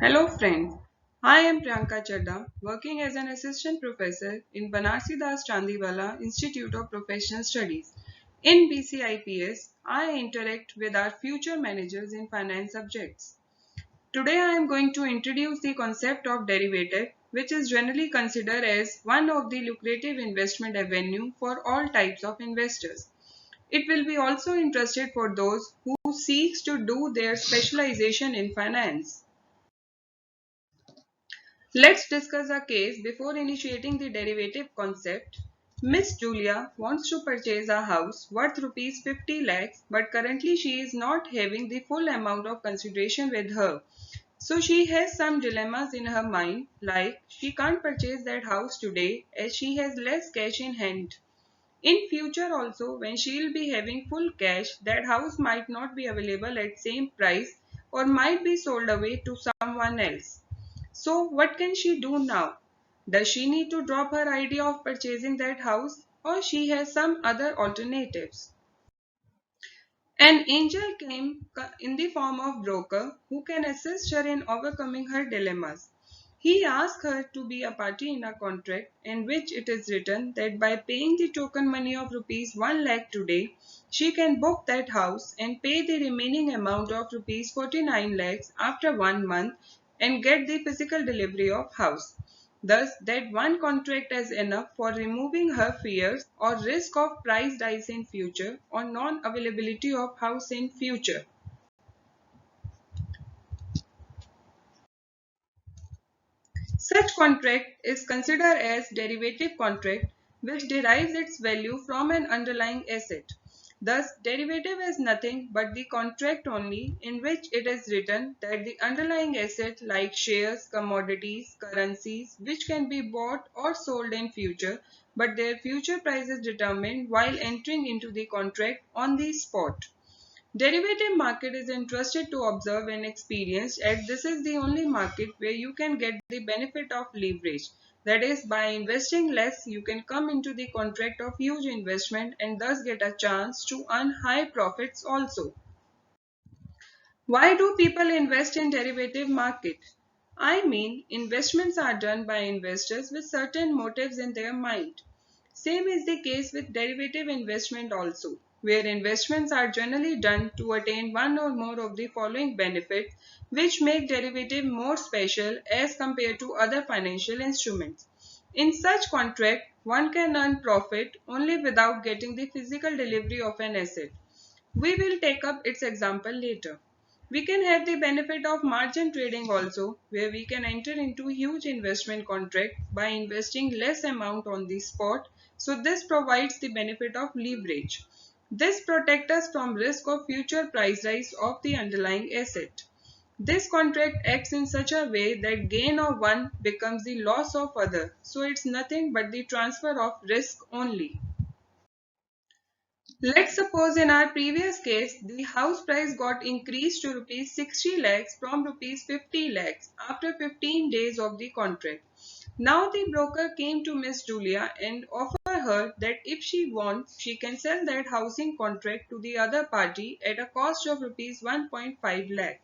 Hello friends, I am Priyanka Chadda, working as an assistant professor in Banarsi Das Chandiwala Institute of Professional Studies. In BCIPS, I interact with our future managers in finance subjects. Today I am going to introduce the concept of derivative, which is generally considered as one of the lucrative investment avenue for all types of investors. It will be also interested for those who seeks to do their specialization in finance. Let's discuss a case before initiating the derivative concept. Miss Julia wants to purchase a house worth rupees 50 lakhs, but currently she is not having the full amount of consideration with her. So she has some dilemmas in her mind, like she can't purchase that house today as she has less cash in hand. In future also, when she will be having full cash, that house might not be available at same price or might be sold away to someone else. So what can she do now? Does she need to drop her idea of purchasing that house or she has some other alternatives? An angel came in the form of broker who can assist her in overcoming her dilemmas. He asked her to be a party in a contract in which it is written that by paying the token money of rupees 1 lakh today, she can book that house and pay the remaining amount of rupees 49 lakhs after 1 month and get the physical delivery of house. Thus, that one contract is enough for removing her fears or risk of price rise in future or non-availability of house in future. Such contract is considered as derivative contract which derives its value from an underlying asset. Thus, derivative is nothing but the contract only in which it is written that the underlying asset like shares, commodities, currencies which can be bought or sold in future but their future price is determined while entering into the contract on the spot. Derivative market is interested to observe and experience as this is the only market where you can get the benefit of leverage. That is, by investing less, you can come into the contract of huge investment and thus get a chance to earn high profits also. Why do people invest in derivative market? I mean, investments are done by investors with certain motives in their mind. Same is the case with derivative investment also, where investments are generally done to attain one or more of the following benefits which make derivative more special as compared to other financial instruments. In such contract, one can earn profit only without getting the physical delivery of an asset. We will take up its example later. We can have the benefit of margin trading also, where we can enter into huge investment contract by investing less amount on the spot. So this provides the benefit of leverage. This protects us from risk of future price rise of the underlying asset. This contract acts in such a way that gain of one becomes the loss of other. So it's nothing but the transfer of risk only. Let's suppose in our previous case, the house price got increased to rupees 60 lakhs from rupees 50 lakhs after 15 days of the contract. Now the broker came to Miss Julia and offered her that if she wants, she can sell that housing contract to the other party at a cost of rupees 1.5 lakh.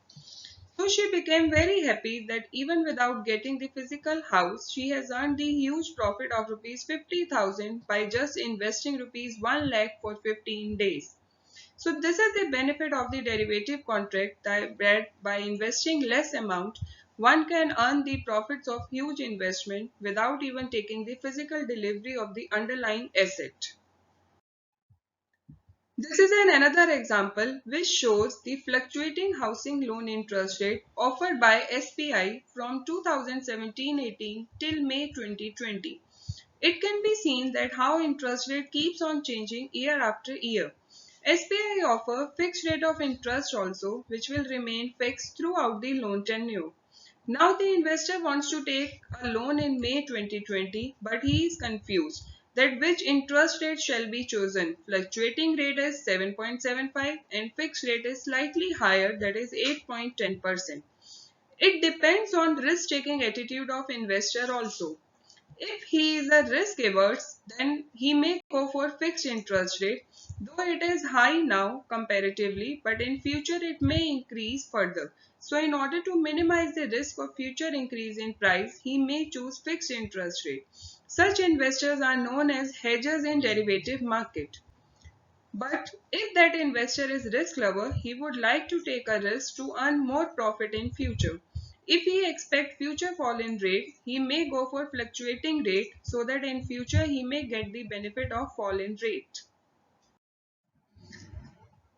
So she became very happy that even without getting the physical house, she has earned the huge profit of rupees 50,000 by just investing rupees 1 lakh for 15 days. So this is the benefit of the derivative contract that by investing less amount, one can earn the profits of huge investment without even taking the physical delivery of the underlying asset. This is another example which shows the fluctuating housing loan interest rate offered by SBI from 2017-18 till May 2020. It can be seen that how interest rate keeps on changing year after year. SBI offer fixed rate of interest also which will remain fixed throughout the loan tenure. Now the investor wants to take a loan in May 2020 but he is confused that which interest rate shall be chosen. Fluctuating rate is 7.75 and fixed rate is slightly higher, that is 8.10%. It depends on risk taking attitude of investor also. If he is a risk averse, then he may go for fixed interest rate, though it is high now comparatively, but in future it may increase further. So in order to minimize the risk of future increase in price, he may choose fixed interest rate. Such investors are known as hedgers in derivative market. But if that investor is risk lover, he would like to take a risk to earn more profit in future. If he expects future fall in rate, he may go for fluctuating rate so that in future he may get the benefit of fall in rate.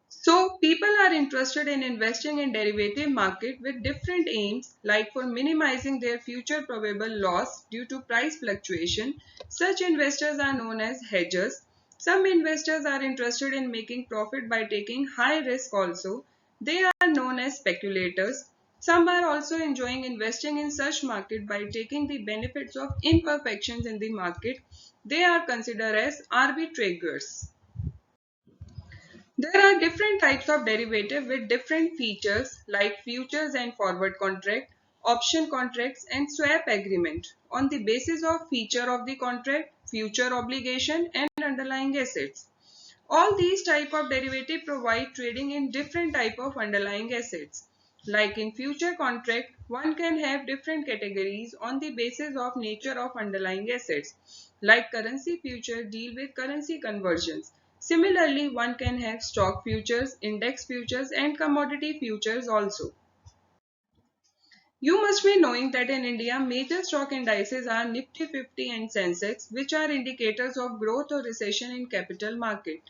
So people are interested in investing in derivative market with different aims, like for minimizing their future probable loss due to price fluctuation. Such investors are known as hedgers. Some investors are interested in making profit by taking high risk also. They are known as speculators. Some are also enjoying investing in such market by taking the benefits of imperfections in the market. They are considered as arbitrageurs. There are different types of derivative with different features like futures and forward contract, option contracts and swap agreement on the basis of feature of the contract, future obligation and underlying assets. All these type of derivative provide trading in different type of underlying assets. Like in future contract, one can have different categories on the basis of nature of underlying assets. Like currency future deal with currency conversions. Similarly, one can have stock futures, index futures and commodity futures also. You must be knowing that in India, major stock indices are Nifty 50 and Sensex, which are indicators of growth or recession in capital market.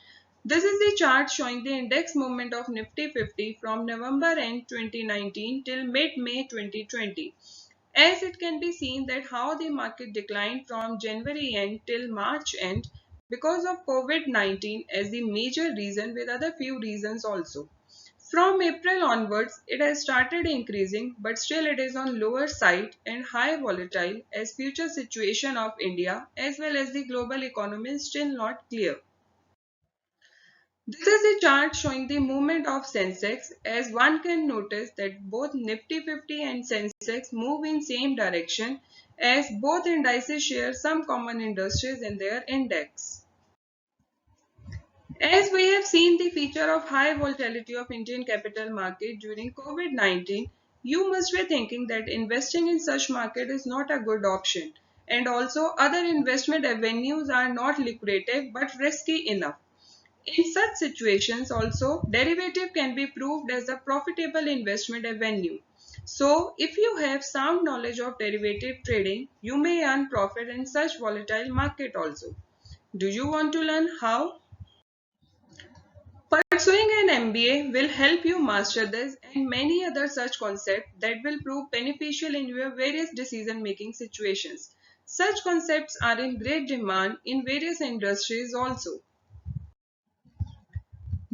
This is the chart showing the index movement of Nifty 50 from November end 2019 till mid-May 2020. As it can be seen that how the market declined from January end till March end because of COVID-19 as the major reason with other few reasons also. From April onwards, it has started increasing, but still it is on lower side and high volatile as future situation of India as well as the global economy is still not clear. This is a chart showing the movement of Sensex as one can notice that both Nifty 50 and Sensex move in same direction as both indices share some common industries in their index. As we have seen the feature of high volatility of Indian capital market during COVID-19, you must be thinking that investing in such market is not a good option and also other investment avenues are not lucrative but risky enough. In such situations also, derivative can be proved as a profitable investment avenue. So, if you have sound knowledge of derivative trading, you may earn profit in such volatile market also. Do you want to learn how? Pursuing an MBA will help you master this and many other such concepts that will prove beneficial in your various decision-making situations. Such concepts are in great demand in various industries also.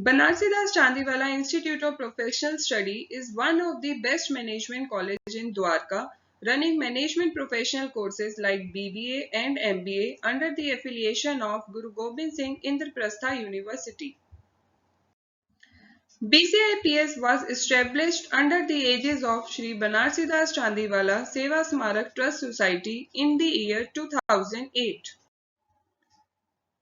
Banarsidass Chandiwala Institute of Professional Study is one of the best management colleges in Dwarka, running management professional courses like BBA and MBA under the affiliation of Guru Gobind Singh Indraprastha University. BCIPS was established under the aegis of Sri Banarsidass Chandiwala Seva Smarak Trust Society in the year 2008.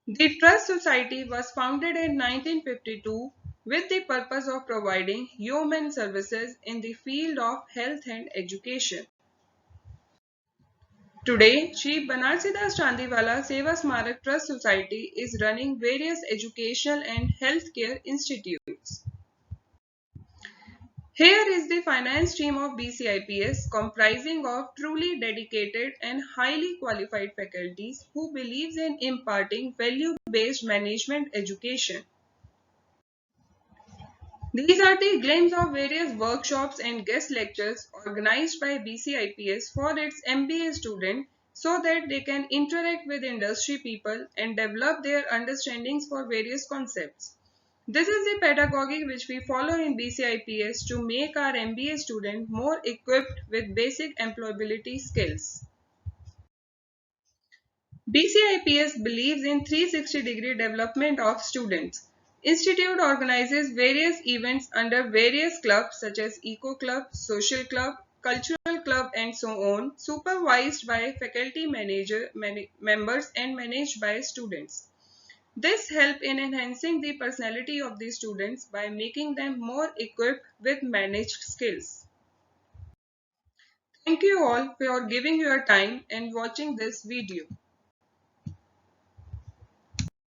The Trust Society was founded in 1952 with the purpose of providing human services in the field of health and education. Today, Sri Banarsidass Chandiwala Seva Smarak Trust Society is running various educational and healthcare institutes. Here is the finance team of BCIPS comprising of truly dedicated and highly qualified faculties who believes in imparting value-based management education. These are the glimpse of various workshops and guest lectures organized by BCIPS for its MBA students so that they can interact with industry people and develop their understandings for various concepts. This is the pedagogy which we follow in BCIPS to make our MBA student more equipped with basic employability skills. BCIPS believes in 360-degree development of students. Institute organizes various events under various clubs such as Eco Club, Social Club, Cultural Club and so on, supervised by faculty members and managed by students. This helps in enhancing the personality of the students by making them more equipped with managed skills. Thank you all for giving your time and watching this video.